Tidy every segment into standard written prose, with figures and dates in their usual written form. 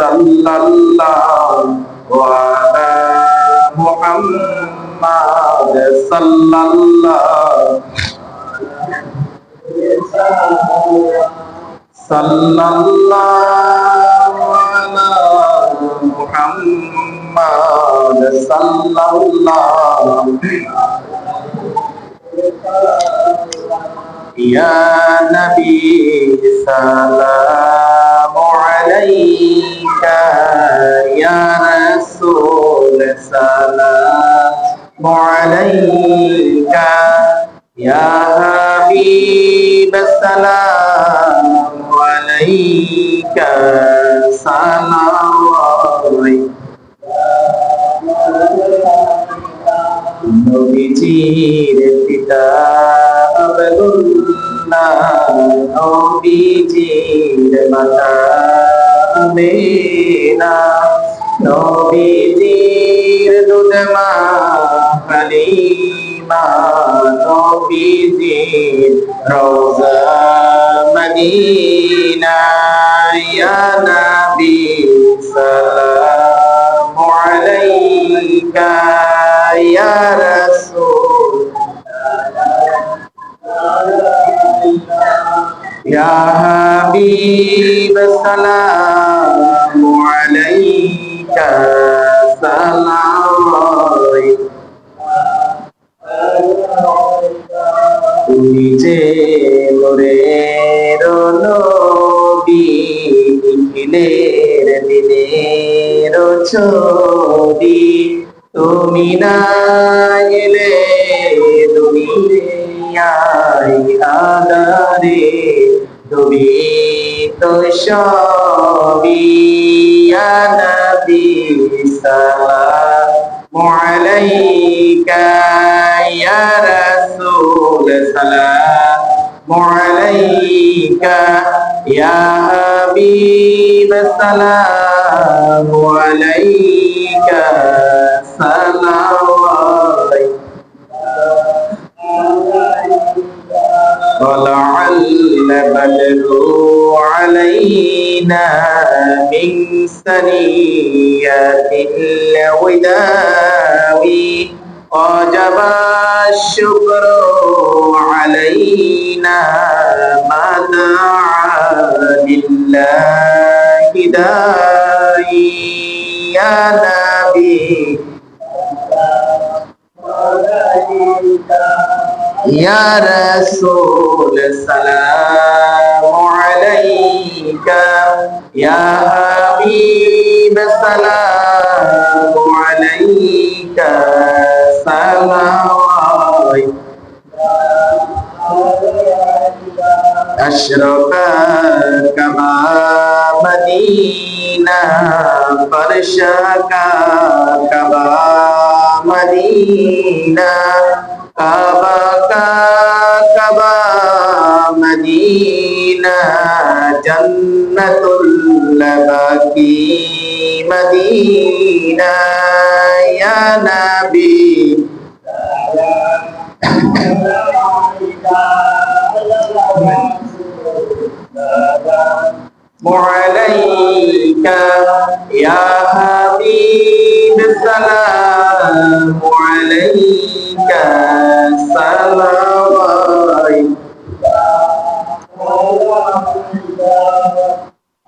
সাল্লাল্লাহু আলা মুহাম্মাদ সাল্লাল্লাহু আলা মুহাম্মাদ সাল্লাল্লাহু ইয়া নবী সালামু আলাইকা ইয়া রাসূল সালামু আলাইকা ইয়া হাবিব সালামু আলাইকা সালামু নবীজির পিতা আব্দুল্লাহ নবীজির মাতা আমিনা নবীজির দুধ মা হালিমা নবীজির রওজা মদিনা ইয়া নবী সালামু আলাইকা ইয়া রাসূল ইয়া হাবিব সালামু আলাইকা সালামু তুমি যে নূরের নবী নিখিলের দিনের ছবি তুমি না এলে দুনিয়ায় আধারে তুমি তো সবই ইয়া নবী সালামু আলাইকা ইয়া রাসূল সালামু আলাইকা ইয়া হাবিব সালামু আলাইকা সালামু طلع البدر علينا من ثنيات الوداع وجب الشكر علينا ما دعا لله داعي يا نبي يا رسول السلام عليك يا حبيب السلام عليك سلام أشرق كما مدينة فرشك كما مدينة কাবা মদিনা জান্নাতুল বাকি মদিনা ইয়া নবী عليك يا حبيب السلام عليك سلام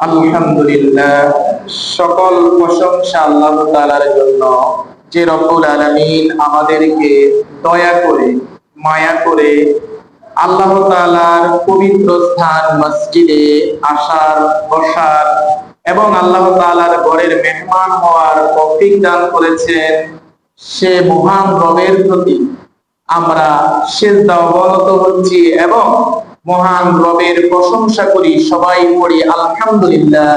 আলহামদুলিল্লাহ সকল প্রশংসা আল্লাহ তাআলার জন্য যে রব্বুল আলামিন আমাদেরকে দয়া করে মায়া করে আল্লাহ তাআলার পবিত্র স্থান মসজিদে আসার বসার এবং আল্লাহ তাআলার ঘরের মেহমান হওয়ার তৌফিক দান করেছেন সে মহান রবের প্রতি আমরা সিজদা অবনত হচ্ছি এবং মহান রবের প্রশংসা করি সবাই পড়ি আলহামদুলিল্লাহ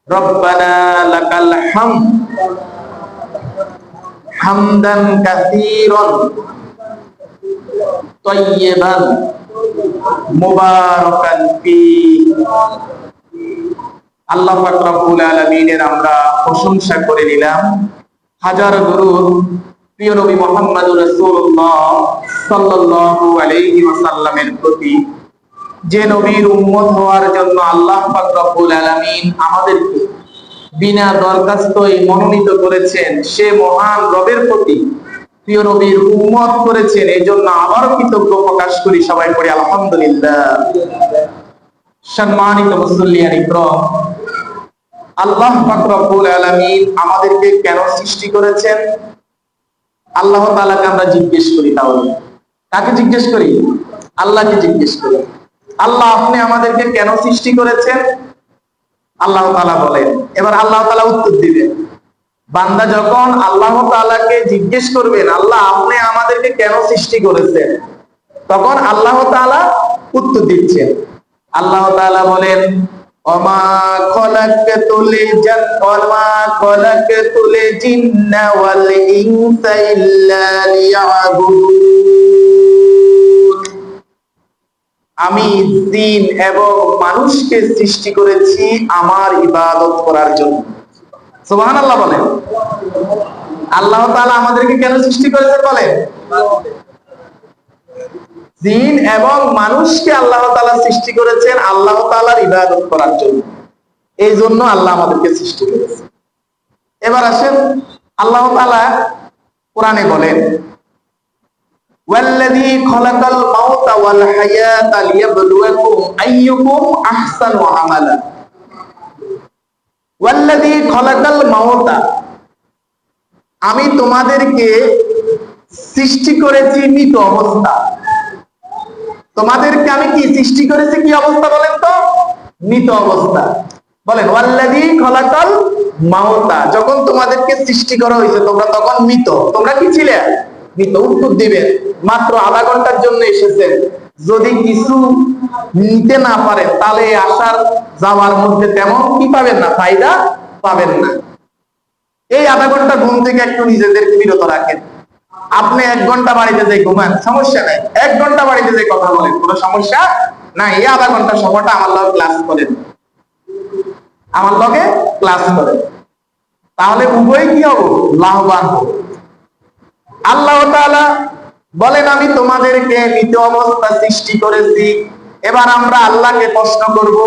রব্বানা লাকাল হামদ হামদান কাসীরান তাইয়্যিবান মুবারাকান ফি আল্লাহ পাক রব্বুল আলামিনের আমরা প্রশংসা করে নিলাম হাজার দরুদ প্রিয় নবী মুহাম্মদুর রাসূলুল্লাহ সাল্লাল্লাহু আলাইহি ওয়াসাল্লামের প্রতি যে নবীর উম্মত হওয়ার জন্য আল্লাহ পাক রব্বুল আলামিন আমাদেরকে বিনা দরখাস্তই মনোনীত করেছেন, সে মহান রবের প্রতি প্রিয় নবীর উম্মত করেছেন, এই জন্য আবারও কৃতজ্ঞ প্রকাশ করি। সবাই পড়ি আলহামদুলিল্লাহ। সম্মানিত মুসল্লিয়ান ইকরাম, আল্লাহ পাক রব্বুল আলামিন আমাদেরকে কেন সৃষ্টি করেছেন? আল্লাহ তাআলাকে আমরা জিজ্ঞেস করি। তাহলে কাকে জিজ্ঞেস করি? আল্লাহকে জিজ্ঞেস করি। আল্লাহ, আপনি আমাদেরকে কেন সৃষ্টি করেছেন? আল্লাহ তাআলা বলেন। এবার আল্লাহ তাআলা উত্তর দিবেন। বান্দা যখন আল্লাহ তাআলাকে জিজ্ঞেস করবেন, আল্লাহ আপনি আমাদেরকে কেন সৃষ্টি করেছেন, তখন আল্লাহ তাআলা উত্তর দিচ্ছেন। আল্লাহ তাআলা বলেন, ওমা খলাকতুল জিন্না ওয়াল ইনসা ইল্লা লিয়াবুদুন। আমি জিন এবং মানুষকে সৃষ্টি করেছি আমার ইবাদত করার জন্য। সুবহানাল্লাহ বলেন। আল্লাহ তাআলা আমাদেরকে কেন সৃষ্টি করেছেন বলেন? জিন এবং মানুষকে আল্লাহ তাআলা সৃষ্টি করেছেন আল্লাহ তাআলার ইবাদত করার জন্য। এই জন্য আল্লাহ আমাদেরকে সৃষ্টি করেছেন। এবার আসেন, আল্লাহ তাআলা কোরআনে বলেন, ওয়াল্লাযী খালাকাল মাউতা ওয়াল হায়াতা লিয়াবলুয়াকুম আইয়ুকুম আহসানু আমালা। ওয়াল্লাযী খালাকাল মাউতা, আমি তোমাদেরকে সৃষ্টি করেছি মৃত অবস্থা। তোমাদেরকে আমি কি সৃষ্টি করেছি? কি অবস্থা বলেন তো? মৃত অবস্থা। বলেন, ওয়াল্লাযী খালাকাল মাউতা, যখন তোমাদেরকে সৃষ্টি করা হয়েছে তোমরা তখন মৃত। তোমরা কি ছিলে? মৃত। উত্তর দিবেন, মাত্র আধা ঘন্টার জন্য এসেছেন, যদি কিছু নিতে না পারেন তাহলে আসার যাওয়ার মধ্যে তেমন কি পাবেন না, ফায়দা পাবেন না। এই আধা ঘন্টা ঘুম থেকে একটু নিজেদেরকে বিরত রাখেন। আপনি 1 ঘন্টা বাড়িতে যাই ঘুমান, সমস্যা নাই। 1 ঘন্টা বাড়িতে যাই কথা বলেন, কোনো সমস্যা নাই। এই আধা ঘন্টা সময়টা আমার লগে ক্লাস করেন, আমার লগে ক্লাস করেন, তাহলে উভয় কি হবো? লাভবান হবো। আল্লাহ তাআলা বলেন, আমি তোমাদেরকে মৃত অবস্থা সৃষ্টি করেছি। এবার আমরা আল্লাহকে প্রশ্ন করব,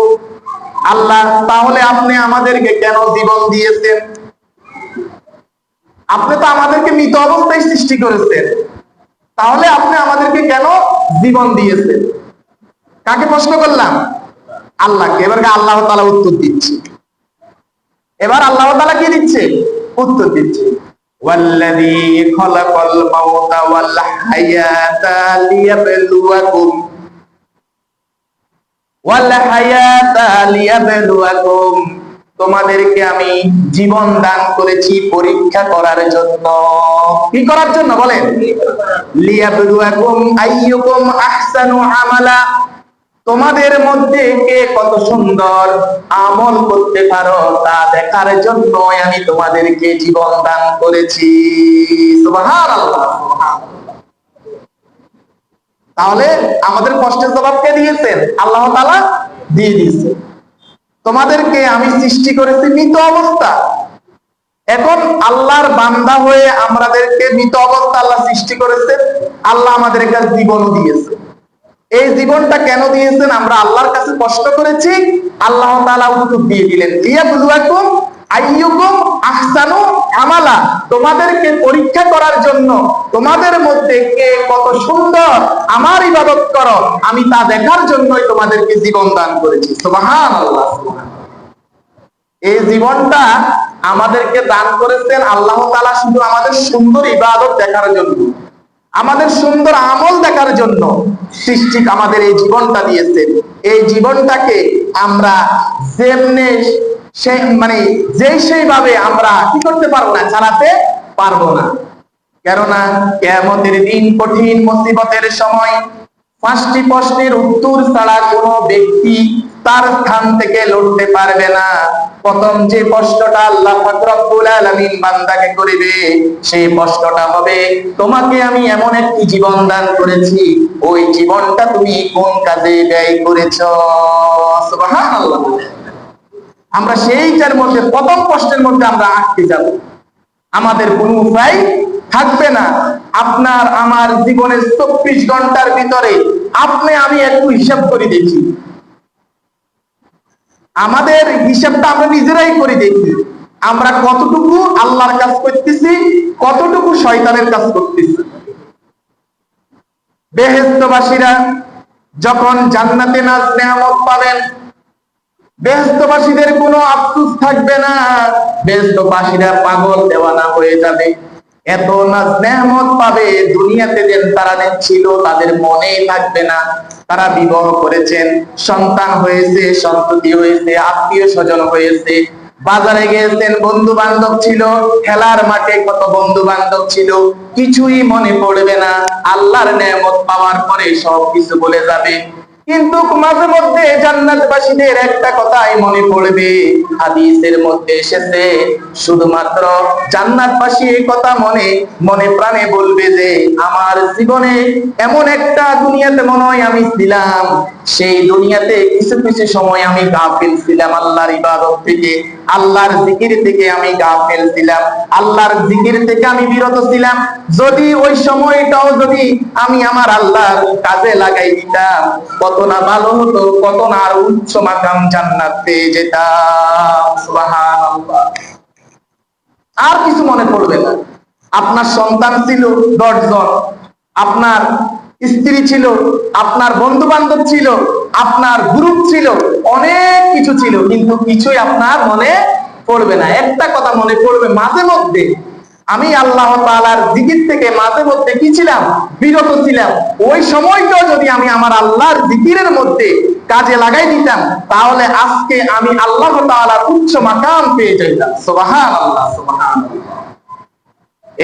আল্লাহ তাহলে আপনি আমাদেরকে কেন জীবন দিয়েছেন? আপনি তো আমাদেরকে মৃত অবস্থায় সৃষ্টি করেছেন, তাহলে আপনি আমাদেরকে কেন জীবন দিয়েছেন? কাকে প্রশ্ন করলাম? আল্লাহকে। এবার আল্লাহ তাআলা উত্তর দিচ্ছে। এবার আল্লাহ তাআলা কি দিচ্ছে? উত্তর দিচ্ছে, ওয়াল্লাযী খালাকাল মাউতা ওয়াল হায়াতা লিয়াবলুয়াকুম, তোমাদেরকে আমি জীবন দান করেছি পরীক্ষা করার জন্য। কি করার জন্য বলেন? লিয়াবলুয়াকুম আইয়ুকুম আহসানু আমালা, তোমাদের মধ্যে কে কত সুন্দর আমল করতে পারো তা দেখার জন্য আমি তোমাদেরকে জীবন দান করেছি। সুবহানাল্লাহ। তাহলে আমাদের কষ্টের জবাব কে দিয়েছেন? আল্লাহ তাআলা দিয়ে দিয়েছেন। তোমাদেরকে আমি সৃষ্টি করেছি মৃত অবস্থা। এখন আল্লাহর বান্দা হয়ে আমাদেরকে মৃত অবস্থা আল্লাহ সৃষ্টি করেছেন, আল্লাহ আমাদেরকে জীবনও দিয়েছে। এই জীবনটা কেন দিয়েছেন? আমরা আল্লাহর কাছে কষ্ট করেছি, আল্লাহ তাআলা উত্তর দিয়ে দিলেন, লিয়াবলুয়াকুম আইয়ুকুম আহসানু আমালা, তোমাদেরকে পরীক্ষা করার জন্য, তোমাদের মধ্যে কে কত সুন্দর আমার ইবাদত করো আমি তা দেখার জন্যই তোমাদেরকে জীবন দান করেছি। সুবহানাল্লাহ। এই জীবনটা আমাদেরকে দান করেছেন আল্লাহ তাআলা শুধু আমাদের সুন্দর ইবাদত দেখার জন্য, আমাদের সুন্দর আমল দেখার জন্য সৃষ্টি আমাদের এই জীবনটা দিয়েছেন। এই জীবনটাকে আমরা যেমনে সেইভাবে আমরা কি করতে পারবো না, চালাতে পারবো না। কেননা কিয়ামতের দিন কঠিন মুসিবতের সময় 5টি প্রশ্নের উত্তর ছাড়া কোনো ব্যক্তি তার স্থান থেকে লড়তে পারবে না। প্রথম যে প্রশ্নটা আল্লাহ পাক রব্বুল আলামিন বান্দাকে করিবে, সেই প্রশ্নটা হবে, তোমাকে আমি এমন একটি জীবন দান করেছি, ওই জীবনটা তুমি কোন কাজে ব্যয় করেছো? সুবহানাল্লাহ। আমরা সেইটার মধ্যে প্রথম প্রশ্নের মধ্যে আমরা আটকে যাব, আমাদের কোনো উপায় থাকবে না। আপনার আমার জীবনের 24 ঘন্টার ভিতরে আপনি আমি একটু হিসাব করে দেখি, আমাদের হিসাবটা আমরা নিজেরাই করে দেখি, আমরা কতটুকু আল্লাহর কাজ করতেছি, কতটুকু শয়তানের কাজ করতেছি। বেহেশতবাসীরা যখন জান্নাতে নাজ নেয়ামত পাবেন, বেহেশতবাসীদের কোনো আফসোস থাকবে না, বেহেশতবাসীরা পাগল দেওয়ানা হয়ে যাবে। এত নাজ নেয়ামত পাবে, দুনিয়াতে যেন তারা ছিল তাদের মনেই থাকবে না। তারা বিবাহ করেছেন, সন্তান হয়েছে, সন্ততি হয়েছে, আত্মীয় স্বজন হয়েছে, বাজারে গিয়েছেন, বন্ধু বান্ধব ছিল, খেলার মাঠে কত বন্ধু বান্ধব ছিল, কিছুই মনে পড়বে না। আল্লাহর নেয়ামত পাওয়ার পরে সব কিছু বলে যাবে। কিন্তু মাঝে মধ্যে জান্নাতবাসীদের একটা কথাই মনে পড়বে। হাদিসের মধ্যে এসেছে, শুধুমাত্র জান্নাতবাসী এই কথা মনে মনে প্রাণে বলবে যে আমার জীবনে এমন একটা দুনিয়াতে মনে হয় আমি ছিলাম, সেই দুনিয়াতে কিছু কিছু সময় আমি গাফিল ছিলাম আল্লাহর ইবাদত থেকে, আল্লাহর জিকির থেকে আমি গাফিল ছিলাম, আল্লাহর জিকির থেকে আমি বিরত ছিলাম। যদি ওই সময়টাও যদি আমি আমার আল্লাহর কাজে লাগাই দিতাম, কত না ভালো হতো, কত না আর উচ্চ মাকাম জান্নাত পেয়ে যেতাম। সুবহানাল্লাহ। আর কিছু মনে পড়বে না। আপনার সন্তান ছিল 10 জন, আপনার স্ত্রী ছিল, আপনার বন্ধু বান্ধব ছিল, আপনার গ্রুপ ছিল, অনেক কিছু ছিল, কিন্তু কিছুই আপনার মনে পড়বে না। একটা কথা মনে পড়বে মাঝে মধ্যে, আমি আল্লাহ তাআলার জিকির থেকে মাঝে মধ্যে কি ছিলাম, বিরত ছিলাম। ওই সময়টাও যদি আমি আমার আল্লাহর জিকিরের মধ্যে কাজে লাগাই দিতাম, তাহলে আজকে আমি আল্লাহ তাআলার উচ্চ মাকাম পেয়ে যেতাম। সুবহানাল্লাহ, সুবহানাল্লাহ।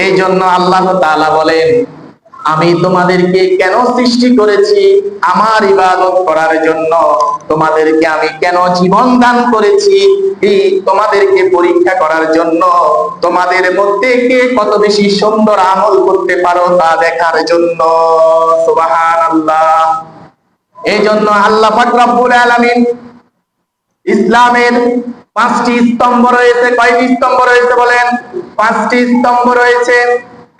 এই জন্য আল্লাহ তাআলা বলেন, আমি তোমাদেরকে কেন সৃষ্টি করেছি? আমার ইবাদত করার জন্য। তোমাদেরকে আমি কেন জীবন দান করেছি? এই তোমাদেরকে পরীক্ষা করার জন্য, তোমাদের মধ্যে কে কত বেশি সুন্দর আমল করতে পারো তা দেখার জন্য। সুবহানাল্লাহ। এই জন্য আল্লাহ পাক রব্বুল আলামিন ইসলামের 5টি স্তম্ভ রয়েছে। কয়টি স্তম্ভ রয়েছে বলেন? 5টি স্তম্ভ রয়েছে।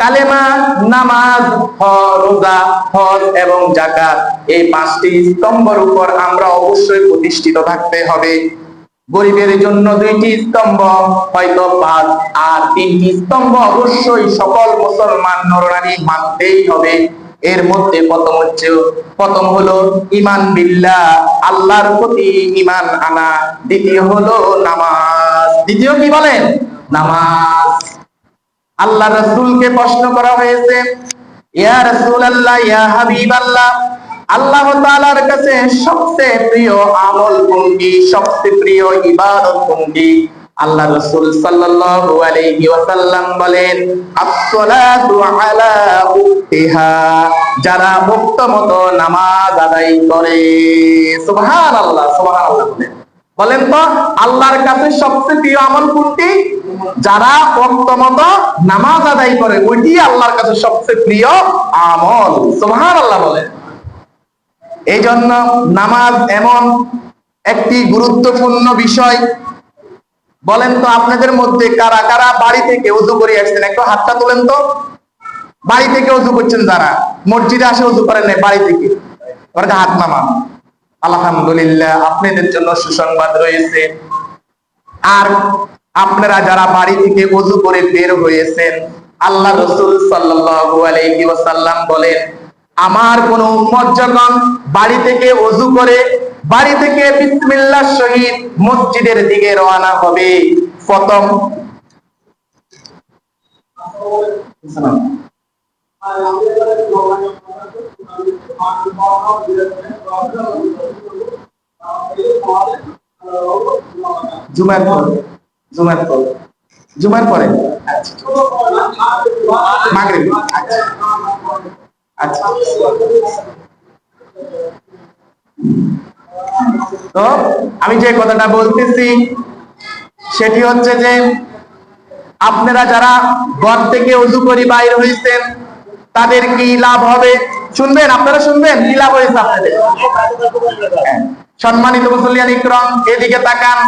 কালেমা, নামাজ, রোজা, হজ এবং যাকাত। এই 5টি স্তম্ভের উপর আমরা অবশ্যই প্রতিষ্ঠিত থাকতে হবে। গরিবের জন্য 2টি স্তম্ভ, হয়তো 5, আর 3টি স্তম্ভ অবশ্যই সকল মুসলমান নরনারী মানতেই হবে। এর মধ্যে প্রথম হলো ঈমান বিল্লাহ, আল্লাহর প্রতি ঈমান আনা। দ্বিতীয় হলো নামাজ। দ্বিতীয় কি বলেন? নামাজ। আল্লাহ রাসূলকে প্রশ্ন করা হয়েছে, ইয়া রাসূলুল্লাহ, ইয়া হাবিবাল্লাহ, আল্লাহ তাআলার কাছে সবচেয়ে প্রিয় আমল কোনটি, সবচেয়ে প্রিয় ইবাদত কোনটি? আল্লাহ রাসূল সাল্লাল্লাহু আলাইহি ওয়াসাল্লাম বলেন, আস-সালাতু আলা ওয়াক্তিহা, যারা ওয়াক্তমতো নামাজ আদায় করে। সুবহানাল্লাহ, সুবহানাল্লাহ। বলেন তো আল্লাহর কাছে সবচেয়ে প্রিয় আমল কোনটি? যারা ওয়াক্তমতো নামাজ আদায় করে, ওইটি আল্লাহর কাছে সবচেয়ে প্রিয় আমল। সুবহানাল্লাহ বলেন। এই জন্য নামাজ এমন একটি গুরুত্বপূর্ণ বিষয়। বলেন তো আপনাদের মধ্যে কারা কারা বাড়ি থেকে ওযু করে আসছেন? একটু হাতটা তোলেন তো। বাড়ি থেকে ওযু করছেন যারা, মসজিদে আসে ওযু করেন না, বাড়ি থেকে, ওরা হাত নামান। আলহামদুলিল্লাহ, আপনাদের জন্য সুসংবাদ রয়েছে। আর আপনারা যারা বাড়ি থেকে ওযু করে বের হয়েছেন, আল্লাহ রাসূল সাল্লাল্লাহু আলাইহি ওয়াসাল্লাম বলেন, আমার কোন উম্মত যখন বাড়ি থেকে ওযু করে, বাড়ি থেকে বিসমিল্লাহর সহিত মসজিদের দিকে রওনা হবে, প্রথম জুমার পরে মাগরিব। আচ্ছা, তো আমি যে কথাটা বলতেছি সেটি হচ্ছে যে আপনারা যারা ঘর থেকে ওযু করে বাইরে হয়েছেন, তাদের কি লাভ হবে শুনবেন? আপনারা শুনবেন কি লাভ হয়েছে আপনাদের? সম্মানিত মুসল্লিয়ান ইকরাম, এদিকে তাকান।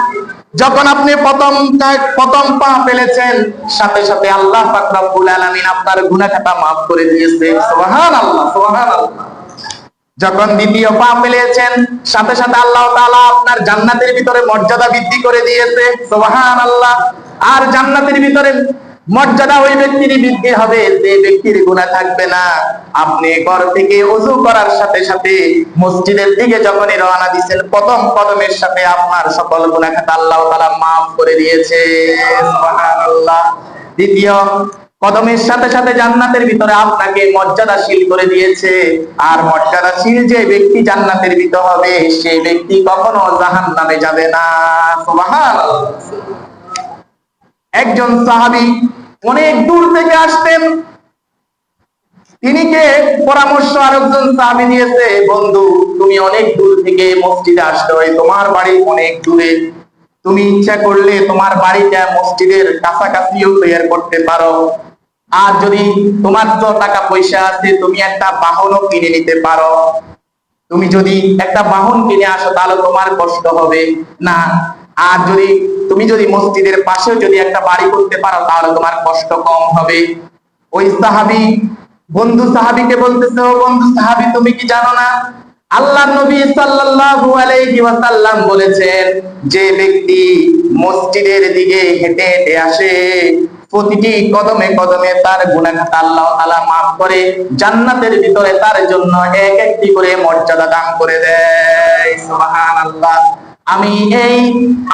যখন আপনি প্রথম পা ফেলেছেন, সাথে সাথে আল্লাহ পাক রব্বুল আলামিন আপনার গুনাহ খাতা maaf করে দিয়েছে। সুবহানাল্লাহ, সুবহানাল্লাহ। যখন দ্বিতীয় পা ফেলেছেন, সাথে সাথে আল্লাহ তাআলা আপনার জান্নাতের ভিতরে মর্যাদা বৃদ্ধি করে দিয়েছে। সুবহানাল্লাহ। আর জান্নাতের ভিতরে মর্যাদা ওই ব্যক্তির বৃদ্ধি হবে যে ব্যক্তির গুনাহ থাকবে না। আপনি ঘর থেকে ওযু করার সাথে সাথে মসজিদের দিকে যখনই রওনা দিয়েছেন, প্রথম কদমের সাথে আপনার সকল গুনাহ খাতা আল্লাহ তাআলা maaf করে দিয়েছে। সুবহানাল্লাহ। দ্বিতীয় কদমের সাথে সাথে জান্নাতের ভিতরে আপনাকে মর্যাদাশীল করে দিয়েছে। আর মর্যাদাশীল যে ব্যক্তি জান্নাতের ভিতর হবে, সেই ব্যক্তি কখনো জাহান্নামে যাবে না। সুবহানাল্লাহ। একজন সাহাবী অনেক দূর থেকে আসতেন, তিনিকে পরামর্শ আরেকজন সাহাবী দিয়েছে, বন্ধু তুমি অনেক দূর থেকে মসজিদে আসতে হয়, তোমার বাড়ি অনেক দূরে, তুমি ইচ্ছা করলে তোমার বাড়িটা মসজিদের কাছাকাছিও তৈরি করতে পারো। আর যদি তোমার তো টাকা পয়সা আছে, তুমি একটা বাহনও কিনে নিতে পারো। তুমি যদি একটা বাহন কিনে আসো তাহলে তোমার কষ্ট হবে না। আর তুমি যদি মসজিদের পাশেও যদি একটা বাড়ি করতে পারো তাহলে তোমার কষ্ট কম হবে। ওই সাহাবী বন্ধু সাহাবীকে বলতেছে, ও বন্ধু সাহাবী, তুমি কি জানো না আল্লাহর নবী সাল্লাল্লাহু আলাইহি ওয়াসাল্লাম বলেছেন, যে ব্যক্তি মসজিদের দিকে হেঁটে হেঁটে আসে, প্রতিটি কদমে কদমে তার গুনাহ খাতা আল্লাহ তাআলা maaf করে জান্নাতের ভিতরে তার জন্য এক একটি করে মর্যাদা দান করে দেয়। সুবহানাল্লাহ। আমি এই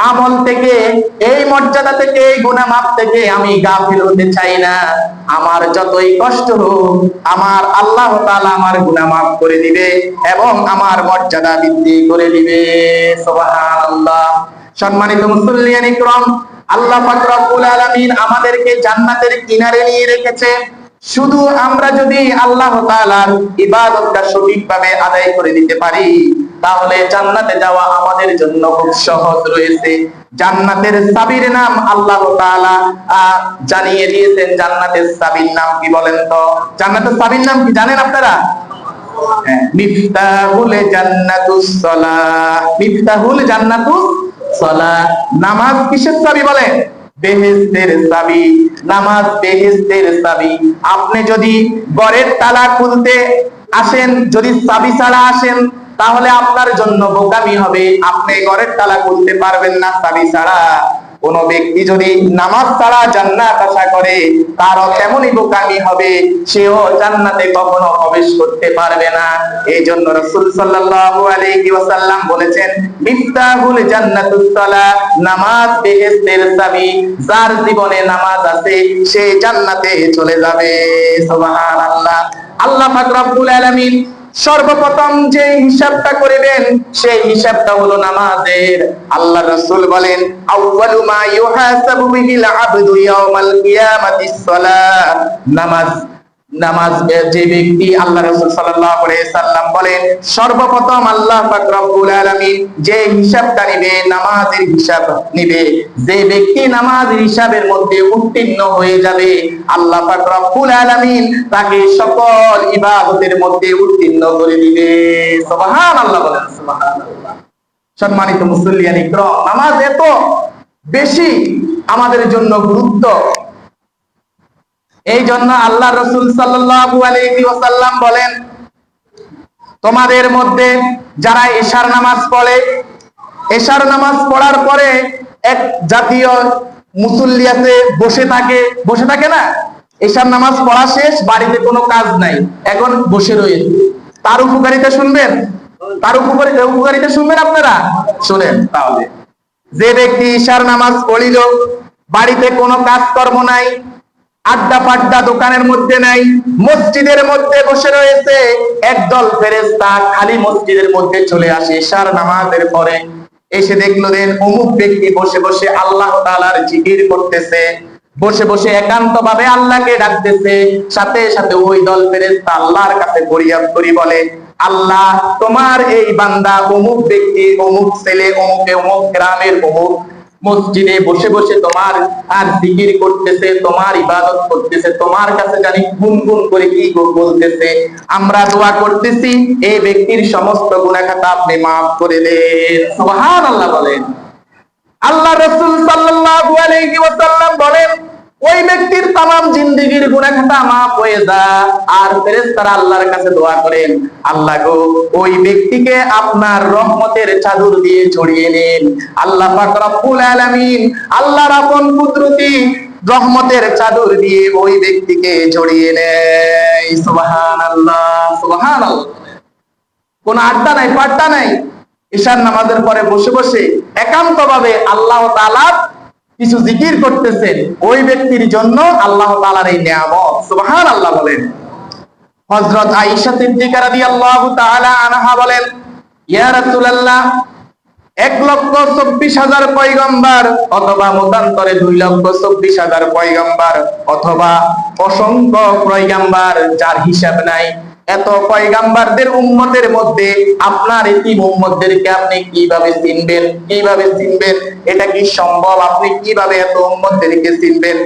আমল থেকে, এই মর্যাদা থেকে, এই গুনাহ maaf থেকে আমি গাফিল হতে চাই না। আমার যতই কষ্ট হোক, আমার আল্লাহ তাআলা আমার গুনাহ maaf করে দিবে এবং আমার মর্যাদা বৃদ্ধি করে দিবে। সুবহানাল্লাহ। সম্মানিত মুসল্লিয়ান ইকরাম, আল্লাহ পাক রব্বুল আলামিন আমাদেরকে জান্নাতের কিনারে নিয়ে রেখেছে। শুধু আমরা যদি আল্লাহ তাআলার ইবাদতটা সঠিকভাবে আদায় করে দিতে পারি, তাহলে জান্নাতে যাওয়া আমাদের জন্য খুব সহজ রয়েছে। জান্নাতের চাবির নাম আল্লাহ তাআলা জানিয়ে দিয়েছেন। জান্নাতের চাবির নাম কি বলেন তো? জান্নাতের চাবির নাম কি জানেন আপনারা? মিফতাহুল জান্নাতুস সালাহ। মিফতাহুল জান্নাতুস সালাহ। নামাজ কিসের চাবি বলেন? বেহেশতের চাবি। নামাজ বেহেশতের চাবি। আপনি যদি ঘরের তালা খুলতে আসেন, যদি চাবি ছাড়া আসেন, তাহলে আপনার জন্য বোকামি হবে, আপনি ঘরের তালা খুলতে পারবেন না চাবি ছাড়া। কোন ব্যক্তি যদি নামাজ ছাড়া জান্নাত আশা করে, তারও তেমনই বোকামি হবে, সেও জান্নাতে কখনো প্রবেশ করতে পারবে না। এই জন্য রাসূল সাল্লাল্লাহু আলাইহি ওয়াসাল্লাম বলেছেন, মিফতাহুল জান্নাতুস সালাহ, নামাজ বেহেশতের চাবি। যার জীবনে নামাজ আছে সে জান্নাতে চলে যাবে। সুবহানাল্লাহ। আল্লাহ পাক রব্বুল আলামিন সর্বপ্রথম যে হিসাবটা করিবেন সেই হিসাবটা হলো নামাজের। আল্লাহ রাসূল বলেন, আউয়ালু মা ইউহাসাবু বিহিল আবদু ইয়াউমাল কিয়ামাতিস সালাহ। নামাজ যে ব্যক্তি, আল্লাহ রাসূল সাল্লাল্লাহু আলাইহি সাল্লাম বলেন, সর্বপ্রথম আল্লাহ পাক রব্বুল আলামিন যে হিসাবটা নিবে, নামাজের হিসাব নিবে। যে ব্যক্তি নামাজের হিসাবের মধ্যে উত্তীর্ণ হয়ে যাবে, আল্লাহ পাক রব্বুল আলামিন তাকে সকল ইবাদতের মধ্যে উত্তীর্ণ করে দিবে। সুবহানাল্লাহ বলেন, সুবহানাল্লাহ। সম্মানিত মুসল্লিয়ান ইকরাম, নামাজ এত বেশি আমাদের জন্য গুরুত্ব। এই জন্য আল্লাহ রাসূল সাল্লাল্লাহু আলাইহি ওয়াসাল্লাম বলেন, তোমাদের মধ্যে যারা এশার নামাজ পড়ে, এশার নামাজ পড়ার পরে এক জাতীয় মুসল্লি আছে, বসে থাকে না? এশার নামাজ পড়া শেষ, বাড়িতে কোনো কাজ নাই, এখন বসে রয়েছে। তার উপকারিতা শুনবেন? তার উপকারিতা শুনবেন আপনারা? শুনেন তাহলে। যে ব্যক্তি এশার নামাজ পড়িল, বাড়িতে কোনো কাজকর্ম নাই, আড্ডা পাড্ডা দোকানের মধ্যে নাই, মসজিদের মধ্যে বসে রয়েছে, একদল ফেরেশতা খালি মসজিদের মধ্যে চলে আসে এশার নামাজের পরে। এসে দেখলো দেন অমুক ব্যক্তি বসে বসে আল্লাহ তাআলার জিকির করতেছে, বসে বসে একান্ত ভাবে আল্লাহকে ডাকতেছে। সাথে সাথে ওই দল ফেরেশতা আল্লাহর কাছে ফরিয়াদ করি বলে, আল্লাহ, তোমার এই বান্দা অমুক ব্যক্তি, অমুক ছেলে, অমুক গ্রামের অমুক মসজিদে বসে বসে তোমার আর জিকির করতেছে, তোমার ইবাদত করতেছে, তোমার কাছে জানি গুনগুন করে কি বলতেছে। আমরা দোয়া করতেছি এই ব্যক্তির সমস্ত গুনাহ খাতা আপনি maaf করে দেন। সুবহানাল্লাহ বলেন। আল্লাহ রাসূল সাল্লাল্লাহু আলাইহি ওয়াসাল্লাম বলেন ওই ব্যক্তির तमाम জিন্দেগীর গুনাহ খাতা maaf হয়ে যায়। আর ফেরেশতারা আল্লাহর কাছে দোয়া করেন, আল্লাহ গো ওই ব্যক্তিকে আপনার রহমতের চাদর দিয়ে ছড়িয়ে নেন। আল্লাহ পাক রব্বুল আলামিন আল্লাহর আপন কুদরতি রহমতের চাদর দিয়ে ওই ব্যক্তিকে ছড়িয়ে নেয়। সুবহানাল্লাহ সুবহানাল্লাহ। কোন আড্ডা নাই, পাড্ডা নাই। ঈশার নামাজের পরে বসে বসে একান্তভাবে আল্লাহ তাআলা কিছু জিকির করতেছেন, ওই ব্যক্তির জন্য আল্লাহ তাআলার এই নিয়ামত। সুবহানাল্লাহ বলেন। হযরত আয়েশা সিদ্দিকা রাদিয়াল্লাহু তাআলা আনহা বলেন, ইয়া রাসূলুল্লাহ 1,24,000 পয়গম্বর অথবা মতান্তরে 2,24,000 পয়গম্বর অথবা অসংখ্য পয়গম্বর যার হিসাব নাই, এত পয়গম্বরদের উম্মতের মধ্যে আপনার এতিম উম্মতদেরকে আপনি কিভাবে চিনবেন? কিভাবে চিনবেন? এটা কি সম্ভব? আপনি কিভাবে এত উম্মতদেরকে চিনবেন?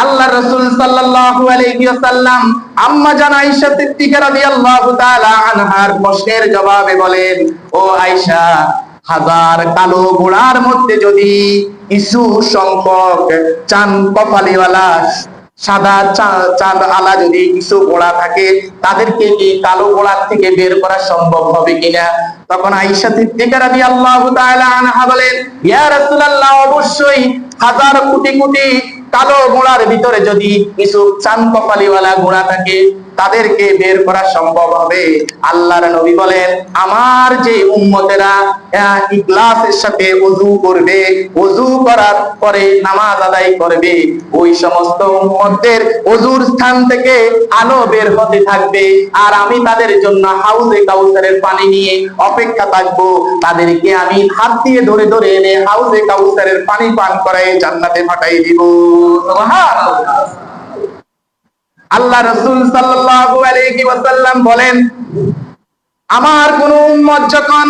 আল্লাহ রাসূল সাল্লাল্লাহু আলাইহি ওয়াসাল্লাম আম্মা জান আয়েশা সিদ্দিকা রাদিয়াল্লাহু তাআলা আনহার প্রশ্নের জবাবে বলেন, ও আয়েশা, 1000 কালো ঘোড়ার মধ্যে যদি কিছু সংখ্যক চাঁদ কপালিওয়ালা সাদা চাঁদ আলা যদি কিছু ঘোড়া থাকে, তাদেরকে কি কালো ঘোড়ার থেকে বের করা সম্ভব হবে কিনা? তখন আয়েশা সিদ্দিকা রাদিয়াল্লাহু তাআলা আনহা বলেন, ইয়া রাসূলুল্লাহ, অবশ্যই 1000 কোটি কোটি কালো ঘোড়ার ভিতরে যদি কিছু চাঁদ কপালিওয়ালা ঘোড়া থাকে, তাদেরকে বের করা সম্ভব হবে। আল্লাহর নবী বলেন, আমার যে উম্মতেরা ইখলাসের সাথে ওযু করবে, ওযু করার পরে নামাজ আদায় করবে, ওই সমস্ত উম্মতদের ওযুর স্থান থেকে আলো বের হতে থাকবে, আর আমি তাদের জন্য হাউজে কাউসারের পানি নিয়ে অপেক্ষা থাকবো। তাদেরকে আমি হাত দিয়ে ধরে ধরে এনে হাউজে কাউসারের পানি পান করাই জান্নাতে পাঠাই দিব। সুবহানাল্লাহ। আল্লাহ রাসূল সাল্লাল্লাহু আলাইহি ওয়াসাল্লাম বলেন, আমার কোন উম্মত যখন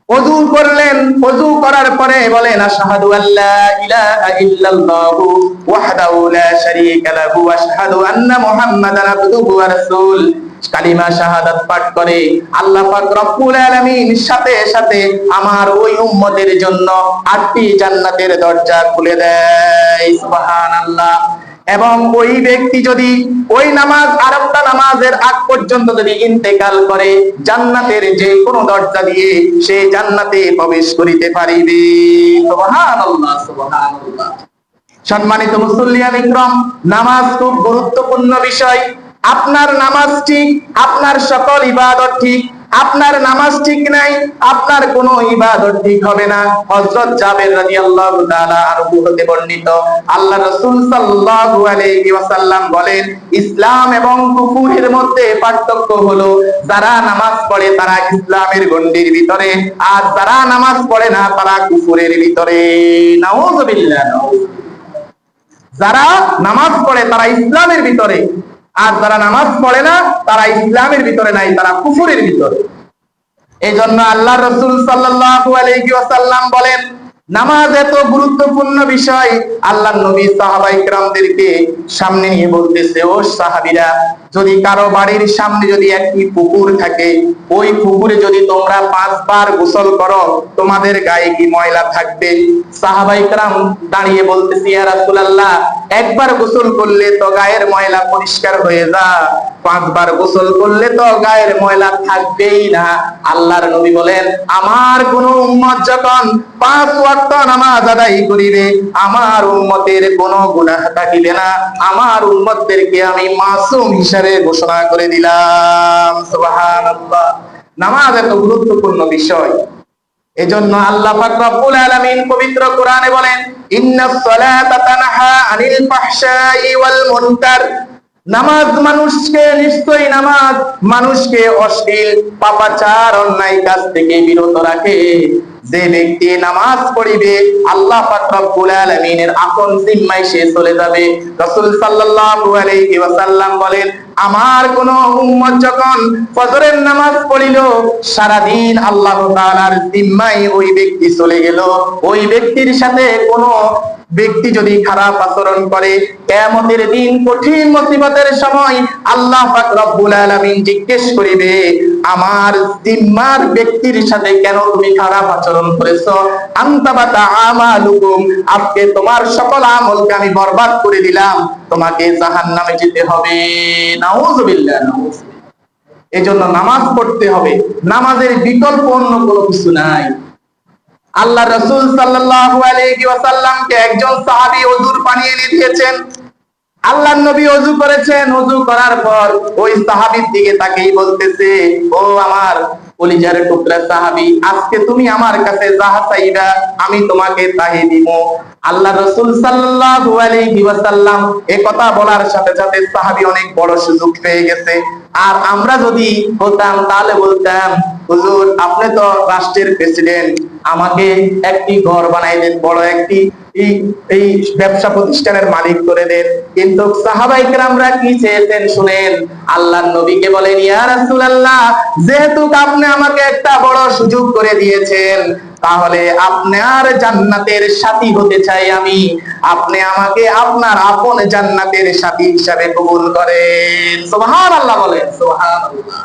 ওযু করলেন, ওযু করার পরে বলেন, আশহাদু আল্লা ইলাহা ইল্লাল্লাহু ওয়াহদাহু লা শারীকা লাহু ওয়া আশহাদু আন্না মুহাম্মাদান আবদুহু ওয়া রাসূল, কালিমা শাহাদাত পাঠ করে আল্লাহ পাক রব্বুল আলামিন সাথে সাথে আমার ওই উম্মতের জন্য 8টি জান্নাতের দরজা খুলে দেয়। সুবহানাল্লাহ। এবং ওই ব্যক্তি যদি ওই নামাজ আরেকটা নামাজের আগ পর্যন্ত যদি ইন্তেকাল করে, জান্নাতের যে কোনো দরজা দিয়ে সে জান্নাতে প্রবেশ করিতে পারিবে। সুবহানাল্লাহ সুবহানাল্লাহ। সম্মানিত মুসল্লিয়ান ইকরাম, নামাজ খুব গুরুত্বপূর্ণ বিষয়। আপনার নামাজ ঠিক, আপনার সকল ইবাদত ঠিক। আপনার নামাজ ঠিক নাই, আপনার কোনো ইবাদত ঠিক হবে না। হযরত জাবের রাদিয়াল্লাহু তাআলা আনহু হতে বর্ণিত, আল্লাহ রাসূল সাল্লাল্লাহু আলাইহি ওয়াসাল্লাম বলেন, ইসলাম এবং কুফরের মধ্যে পার্থক্য হলো, যারা নামাজ পড়ে তারা ইসলামের গণ্ডির ভিতরে, আর যারা নামাজ পড়ে না তারা কুফরের ভিতরে। নাউযুবিল্লাহ। যারা নামাজ পড়ে তারা ইসলামের ভিতরে, আর যারা নামাজ পড়ে না তারা ইসলামের ভিতরে নাই, তারা কুফরের ভিতরে। এই জন্য আল্লাহ রাসূল সাল্লাল্লাহু আলাইহি ওয়াসাল্লাম বলেন, নামাজ এত গুরুত্বপূর্ণ বিষয়। আল্লাহর নবী সাহাবায়ে কেরামদেরকে সামনে নিয়ে বলতেছে, ও সাহাবীরা, যদি কারো বাড়ির সামনে যদি একটি পুকুর থাকে, ওই পুকুরে যদি তোমরা 5 বার গোসল করো, তোমাদের গায়ে কি ময়লা থাকবে? সাহাবায়ে কেরাম দাঁড়িয়ে বলতেছে, ইয়া রাসূলুল্লাহ, একবার গোসল করলে তো গায়ের ময়লা পরিষ্কার হয়ে যায়, 5 বার গোসল করলে তো গায়ের ময়লা থাকবেই না। আল্লাহর নবী বলেন, আমার কোন উম্মত যখন 5 ওয়াক্ত নামাজ আদায় করিবে, আমার উম্মতের কোনো গুনাহ থাকিবে না। আমার উম্মতদেরকে আমি মাসুম হিসেবে ঘোষণা করে দিলাম। সুবহানাল্লাহ। নামাজ এত গুরুত্বপূর্ণ বিষয়। এজন্য আল্লাহ পাক রব্বুল আলামিন পবিত্র কোরআনে বলেন, ইন্নাস সালাতা তানহা আনিল ফাহশাই ওয়াল মুনকার, নামাজ মানুষকে, নিশ্চয়ই নামাজ মানুষকে অশ্লীল পাপাচার অন্যায় কাজ থেকে বিরত রাখে। যে ব্যক্তি নামাজ পড়িবে, আল্লাহ পাক রব্বুল আলামিনের আপন জিম্মায় সে চলে যাবে। রাসূল সাল্লাল্লাহু আলাইহি ওয়াসাল্লাম বলেন, আমার কোন উম্মত যখন ফজরের নামাজ পড়িল, সারাদিন আল্লাহ তাআলার জিম্মায় ওই ব্যক্তি চলে গেল। ওই ব্যক্তির সাথে কোন ব্যক্তি যদি খারাপ আচরণ করে, কিয়ামতের দিন কঠিন মুসিবতের সময় আল্লাহ পাক রব্বুল আলামিন জিজ্ঞেস করিবে, আমার জিম্মার ব্যক্তির সাথে কেন তুমি খারাপ আচরণ করেছো? আনতাবাতা আমালুকুম, আজকে তোমার সকল আমলকে আমি বরবাদ করে দিলাম, তোমাকে জাহান্নামে যেতে হবে। নাউযুবিল্লাহ, নাউযুবিল্লাহ। এজন্য নামাজ পড়তে হবে, নামাজের বিকল্প অন্য কোনো কিছু নাই। আল্লাহ রাসূল সাল্লাল্লাহু আলাইহি ওয়াসাল্লামকে একজন সাহাবী ওযুর পানি এনে দিয়েছেন। আল্লাহর নবী ওযু করেছেন, ওযু করার পর ওই সাহাবীর দিকে তাকিয়ে বলতেছে, ও আমার কলিজার টুকরা সাহাবী, আজকে তুমি আমার কাছে যাহা চাইবা আমি তোমাকে তাই দিব। আল্লাহ রাসূল সাল্লাল্লাহু আলাইহি ওয়াসাল্লাম এই কথা বলার সাথে সাথে সাহাবী অনেক বড় সুযোগ পেয়ে গেছে। আর আমরা যদি হতাম তাহলে বলতাম, হুজুর আপনি তো রাষ্ট্রের প্রেসিডেন্ট, আমাকে একটি ঘর বানাই দেন, বড় একটি এই ব্যবসা প্রতিষ্ঠানের মালিক করে দেন। কিন্তু সাহাবায়ে কেরামরা কি চেয়েছেন শুনেন, আল্লাহর নবীকে বলেন, ইয়া রাসূলুল্লাহ, যেহেতু আপনি আমাকে একটা বড় সুযোগ করে দিয়েছেন, তাহলে আপনার জান্নাতের সাথী হতে চাই আমি, আপনি আমাকে আপনার আপন জান্নাতের সাথী হিসাবে কবুল করেন। সুবহানাল্লাহ বলেন, সুবহানাল্লাহ।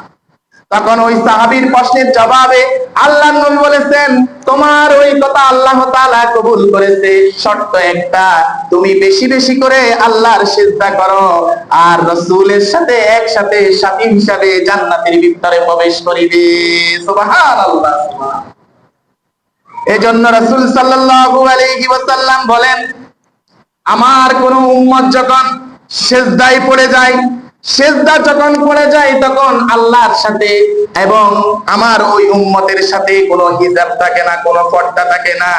তখন ওই সাহাবীর প্রশ্নের জবাবে আল্লাহর নবী বলেছেন, তোমার ওই কথা আল্লাহ তাআলা কবুল করেছে, শর্ত একটা, তুমি বেশি বেশি করে আল্লাহর সিজদা করো আর রাসূলের সাথে একসাথে সাথী হিসাবে জান্নাতের ভিতরে প্রবেশ করিবে। সুবহানাল্লাহ, সুবহানাল্লাহ। এজন্য রাসূল সাল্লাল্লাহু আলাইহি ওয়াসাল্লাম বলেন, আমার কোন উম্মত যখন সিজদায় পড়ে যায়, সিজদা যখন পড়ে যায়, তখন আল্লাহর সাথে এবং আমার ওই উম্মতের সাথে কোনো হিজাব থাকে না, কোনো পর্দা থাকে না।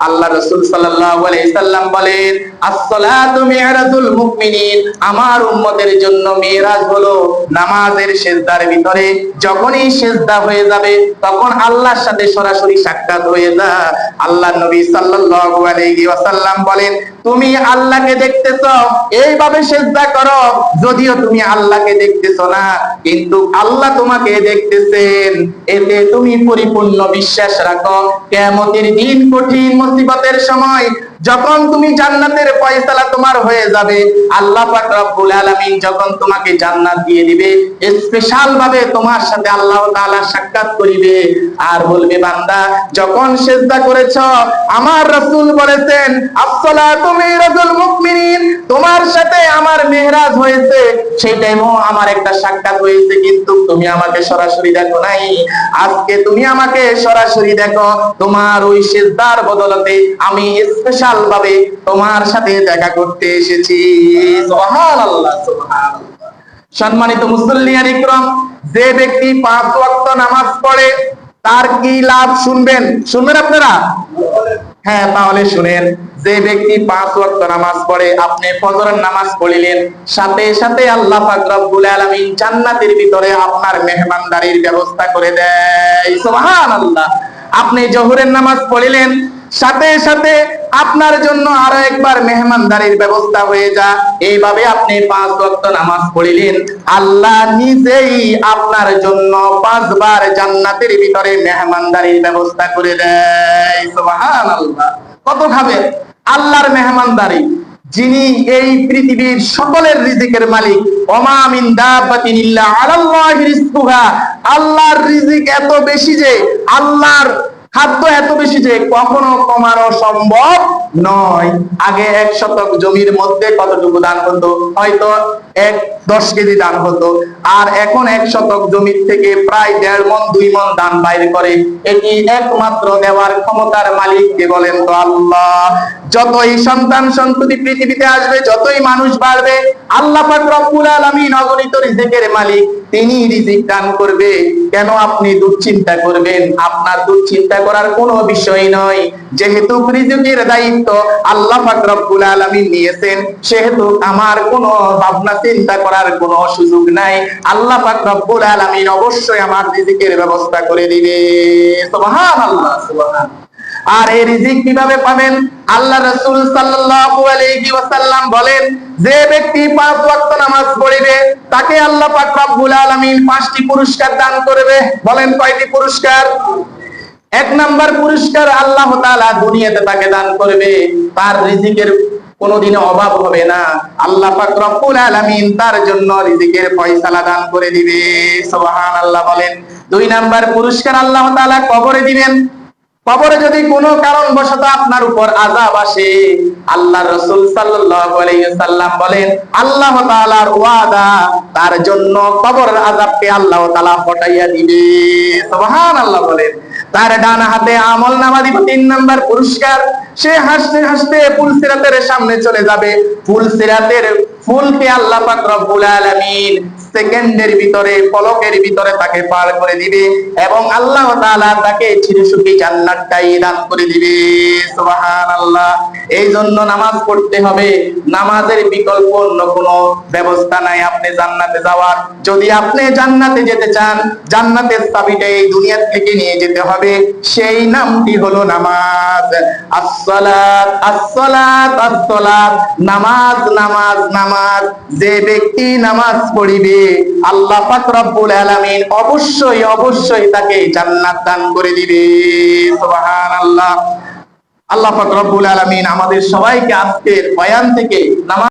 আল্লাহ রাসূল সাল্লাল্লাহু আলাইহি সাল্লাম বলেন, as-সালাতু মি'রাজুল মুমিনিন, আমার উম্মতের জন্য মিরাজ হলো নামাজের সিজদার ভিতরে যখনই সিজদা হয়ে যাবে তখন আল্লাহর সাথে সরাসরি সাক্ষাৎ হয়ে যায়। আল্লাহর নবী সাল্লাল্লাহু আলাইহি ওয়াসাল্লাম বলেন, তুমি আল্লাহকে দেখতেছো, এইভাবে সিজদা করো, যদিও তুমি আল্লাহকে দেখতেছো না কিন্তু আল্লাহ তোমাকে দেখতেছেন, এতে তুমি পরিপূর্ণ বিশ্বাস রাখো। কিয়ামতের দিন কঠিন মুসিবতের সময় যখন তুমি জান্নাতের ফয়সালা তোমার হয়ে যাবে, আল্লাহ পাক রব্বুল আলামিন যখন তোমাকে জান্নাত দিয়ে দিবে, স্পেশাল ভাবে তোমার সাথে আল্লাহ তাআলা সাক্ষাৎ করিবে আর বলবে, বান্দা যখন সিজদা করেছো আমার রাসূল বলেছেন, as-সালাতু মিরাজুল মুমিনিন, তোমার সাথে আমার মেহরাজ হয়েছে, সেই টাইমও আমার একটা সাক্ষাৎ হয়েছে, কিন্তু তুমি আমাকে সরাসরি দেখো নাই। আজকে তুমি আমাকে সরাসরি দেখো, তোমার ওই সিজদার বদলতে আমি স্পেশাল ভাবে তোমার সাথে দেখা করতে এসেছি। সুবহানাল্লাহ, সুবহানাল্লাহ। সম্মানিত মুসল্লিয়ান ইকরাম, যে ব্যক্তি 5 ওয়াক্ত নামাজ পড়ে তার কি লাভ শুনবেন? শুনবেন আপনারা? হ্যাঁ, তাহলে শুনেন। যে ব্যক্তি 5 ওয়াক্ত নামাজ পড়ে, আপনি ফজরের নামাজ পড়িলেন, সাথে সাথে আল্লাহ পাক রব্বুল আলামিন জান্নাতের ভিতরে আপনার মেহমানদারির ব্যবস্থা করে দেয়। সুবহানাল্লাহ। আপনি জোহরের নামাজ পড়িলেন, সাথে সাথে আপনার জন্য আরো একবার মেহমানদারির ব্যবস্থা হয়ে যায়। এইভাবে আপনি 5 ওয়াক্ত নামাজ পড়িলেন, আল্লাহ নিজেই আপনার জন্য 5 বার জান্নাতের ভিতরে মেহমানদারির ব্যবস্থা করে দেয়। সুবহানাল্লাহ। কত খাবেন? আল্লাহর মেহমানদারি, যিনি এই পৃথিবীর সকলের রিজিকের মালিক। ওমা মিন দাব্বাতিন ইল্লা আলাল্লাহি রিজকুহা, আল্লাহর রিজিক এত বেশি যে, আল্লাহর খাদ্য এত বেশি যে কখনো কমানো সম্ভব নয়। আগে 1 শতক জমির মধ্যে কতটুকু দান হতো? হয়তো 10 কেজি দান হতো, আর এখন 1 শতক জমির থেকে প্রায় 1.5 মণ 2 মণ দান বাইর করে। এটি একমাত্র দেওয়ার ক্ষমতার মালিক কে বলেন তো? আল্লাহ। যতই সন্তান সন্ততি পৃথিবীতে আসবে, যতই মানুষ বাড়বে, আল্লাহ পাক রব্বুল আলামিন অগণিত রিজিকের মালিক, তিনি রিজিক দান করবে। কেন আপনি দুশ্চিন্তা করবেন? আপনার দুশ্চিন্তা করার কোনো বিষয় নয়। যেহেতু রিজিকের দায়িত্ব আল্লাহ পাক রব্বুল আলামিন নিয়েছেন, সেহেতু আমার কোনো ভাবনা চিন্তা করার কোনো সুযোগ নাই। আল্লাহ পাক রব্বুল আলামিন অবশ্যই আমার রিজিকের ব্যবস্থা করে দিবে। সুবহানাল্লাহ, সুবহানাল্লাহ। আর এই রিজিক কিভাবে পাবেন? আল্লাহ রাসূল সাল্লাল্লাহু আলাইহি ওয়াসাল্লাম বলেন, যে ব্যক্তি 5 ওয়াক্ত নামাজ পড়িবে তাকে আল্লাহ পাক রব্বুল আলামিন 5টি পুরস্কার দান করবে। বলেন কয়টি পুরস্কার? এক নাম্বার পুরস্কার, আল্লাহ তাআলা দুনিয়াতে তাকে দান করবে, তার রিজিকের কোনোদিনও অভাব হবে না। আল্লাহ পাক রব্বুল আলামিন তার জন্য রিজিকের ফয়সালা দান করে দিবে। সুবহানাল্লাহ বলেন। দুই নাম্বার পুরস্কার আল্লাহ তাআলা কবরে দিবেন। কবরে যদি কোনো কারণবশত আপনার উপর আযাব আসে, আল্লাহর রাসূল সাল্লাল্লাহু আলাইহি ওয়াসাল্লাম বলেন, আল্লাহ তাআলার ওয়াদা, তার জন্য কবরের আযাবকে আল্লাহ তাআলা হটাইয়া দিবে। সুবহানাল্লাহ বলেন। তার ডান হাতে আমলনামা দিব। 3 নাম্বার পুরস্কার, সে হাসতে হাসতে ফুলসিরাতের সামনে চলে যাবে। ফুলসিরাতের ফুলকে আল্লাহ পাক রব্বুল আলামিন সেকেন্ডের ভিতরে, পলকের ভিতরে তাকে পার করে দিবে এবং আল্লাহ তাআলা তাকে চিরসুখী জান্নাতটাই দান করে দিবে। সুবহানাল্লাহ। এই জন্য নামাজ পড়তে হবে। নামাজের বিকল্প অন্য কোনো ব্যবস্থা নাই আপনি জান্নাতে যাওয়ার। যদি আপনি জান্নাতে যেতে চান, জান্নাতের চাবিটা এই দুনিয়া থেকে নিয়ে যেতে হবে। সেই নামটি হলো নামাজ। আসসালাত আসসালাত আসসালাত, নামাজ নামাজ নামাজ। যে ব্যক্তি নামাজ পড়িবে আল্লাহ পাক রব্বুল আলামিন অবশ্যই অবশ্যই তাকে জান্নাত দান করে দিবে। সুবহানাল্লাহ। আল্লাহ পাক রব্বুল আলামিন আমাদের সবাইকে আজকের বয়ান থেকে নামাজ